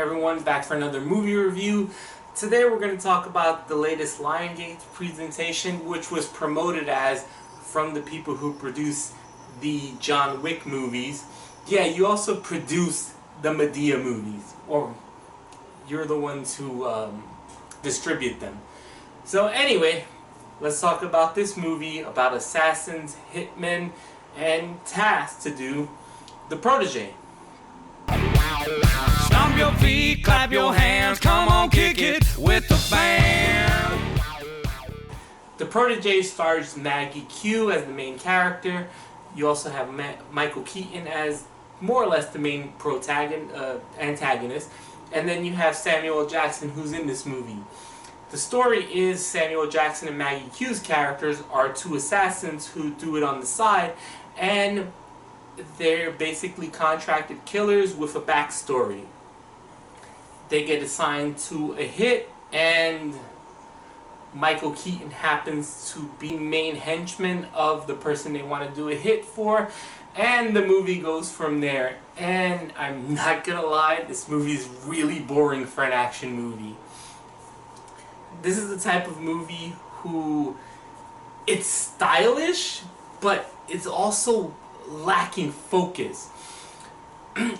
everyone, back for another movie review. Today we're going to talk about the latest Lionsgate presentation, which was promoted as from the people who produce the John Wick movies. Yeah, you also produce the Medea movies, or you're the ones who distribute them. So anyway, let's talk about this movie about assassins, hitmen, and tasked to do the Protege. Stomp your feet, clap your hands, come on, kick it with the band. The Protege stars Maggie Q as the main character. You also have Michael Keaton as more or less the main antagonist. And then you have Samuel L. Jackson, who's in this movie. The story is Samuel L. Jackson and Maggie Q's characters are two assassins who do it on the side, and they're basically contracted killers with a backstory. They get assigned to a hit, and Michael Keaton happens to be the main henchman of the person they want to do a hit for, and the movie goes from there. And I'm not gonna lie, this movie is really boring for an action movie. This is the type of movie who it's stylish, but it's also lacking focus.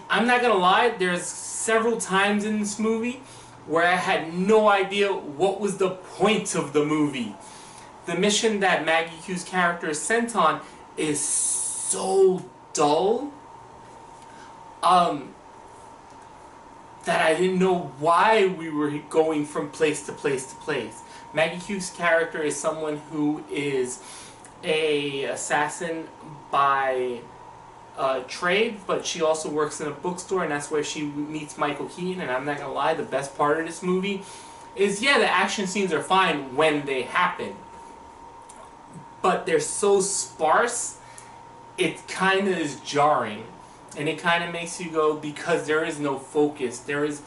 I'm not gonna lie, there's several times in this movie where I had no idea what was the point of the movie. The mission that Maggie Q's character is sent on is so dull that I didn't know why we were going from place to place to place. Maggie Q's character is someone who is a assassin by trade, but she also works in a bookstore, and that's where she meets Michael Keaton. And I'm not gonna lie, the best part of this movie is, yeah, the action scenes are fine when they happen, but they're so sparse, it kind of is jarring, and it kind of makes you go, because there is no focus. There is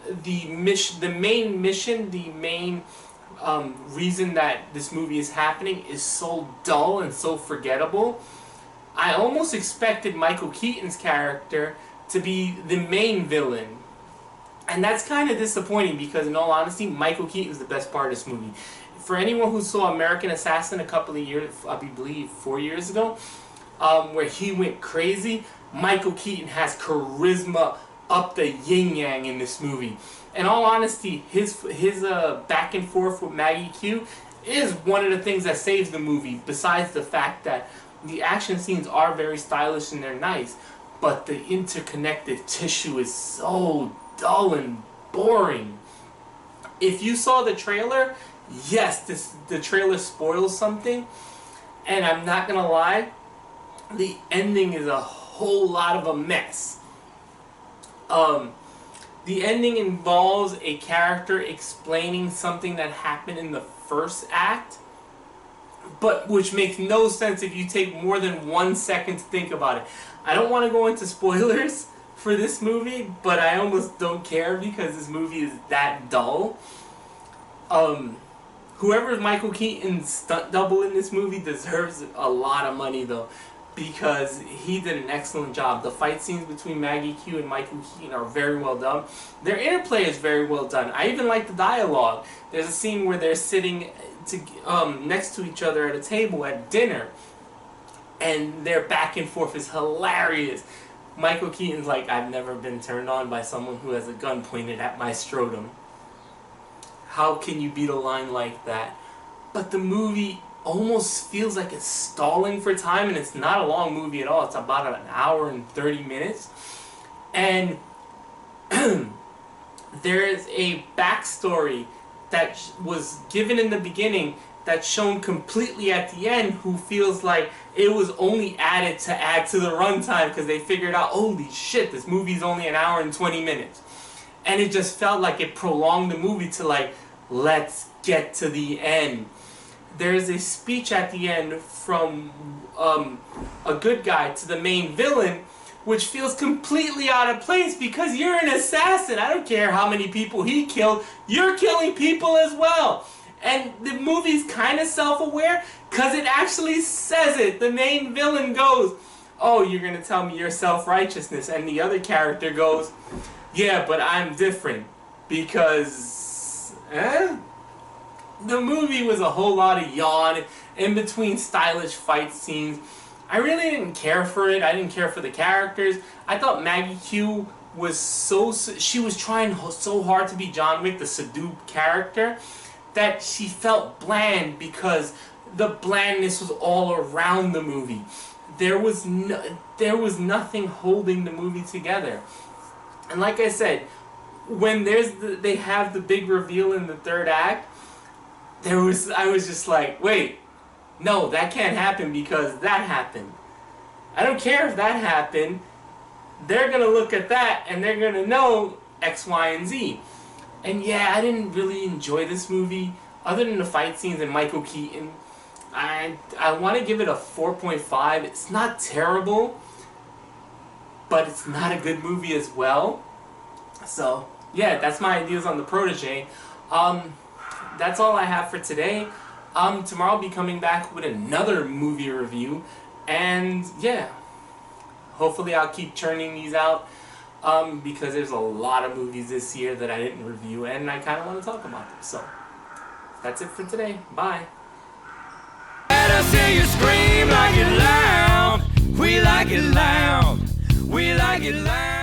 the mission, the main reason that this movie is happening is so dull and so forgettable. I almost expected Michael Keaton's character to be the main villain. And that's kind of disappointing, because in all honesty, Michael Keaton is the best part of this movie. For anyone who saw American Assassin a couple of years, I believe 4 years ago, where he went crazy, Michael Keaton has charisma up the yin-yang in this movie. In all honesty, his back and forth with Maggie Q is one of the things that saves the movie, besides the fact that the action scenes are very stylish and they're nice, but the interconnected tissue is so dull and boring. If you saw the trailer, yes, the trailer spoils something, and I'm not gonna lie, the ending is a whole lot of a mess. The ending involves a character explaining something that happened in the first act, but which makes no sense if you take more than 1 second to think about it. I don't want to go into spoilers for this movie, but I almost don't care because this movie is that dull. Whoever Michael Keaton's stunt double in this movie deserves a lot of money, though, because he did an excellent job. The fight scenes between Maggie Q and Michael Keaton are very well done. Their interplay is very well done. I even like the dialogue. There's a scene where they're sitting next to each other at a table at dinner, and their back and forth is hilarious. Michael Keaton's like, I've never been turned on by someone who has a gun pointed at my scrotum. How can you beat a line like that? But the movie almost feels like it's stalling for time, and it's not a long movie at all. It's about an hour and 30 minutes. And there's a backstory that was given in the beginning that's shown completely at the end, who feels like it was only added to add to the runtime because they figured out, holy shit, this movie's only an hour and 20 minutes. And it just felt like it prolonged the movie to like, let's get to the end. There's a speech at the end from a good guy to the main villain, which feels completely out of place because you're an assassin. I don't care how many people he killed, you're killing people as well. And the movie's kind of self-aware because it actually says it. The main villain goes, oh, you're going to tell me your self-righteousness. And the other character goes, Yeah, but I'm different because the movie was a whole lot of yawn in between stylish fight scenes. I really didn't care for it. I didn't care for the characters. I thought Maggie Q was she was trying so hard to be John Wick, the subdued character, that she felt bland because the blandness was all around the movie. There was nothing holding the movie together. And like I said, when they have the big reveal in the third act, I was just like, wait, no, that can't happen because that happened. I don't care if that happened. They're going to look at that and they're going to know X, Y, and Z. And yeah, I didn't really enjoy this movie. Other than the fight scenes and Michael Keaton, I want to give it a 4.5. It's not terrible, but it's not a good movie as well. So, yeah, that's my ideas on The Protege. That's all I have for today. Tomorrow I'll be coming back with another movie review. And, yeah, hopefully I'll keep churning these out because there's a lot of movies this year that I didn't review and I kind of want to talk about them. So, that's it for today. Bye. Let us hear you scream like it loud. We like it loud. We like it loud.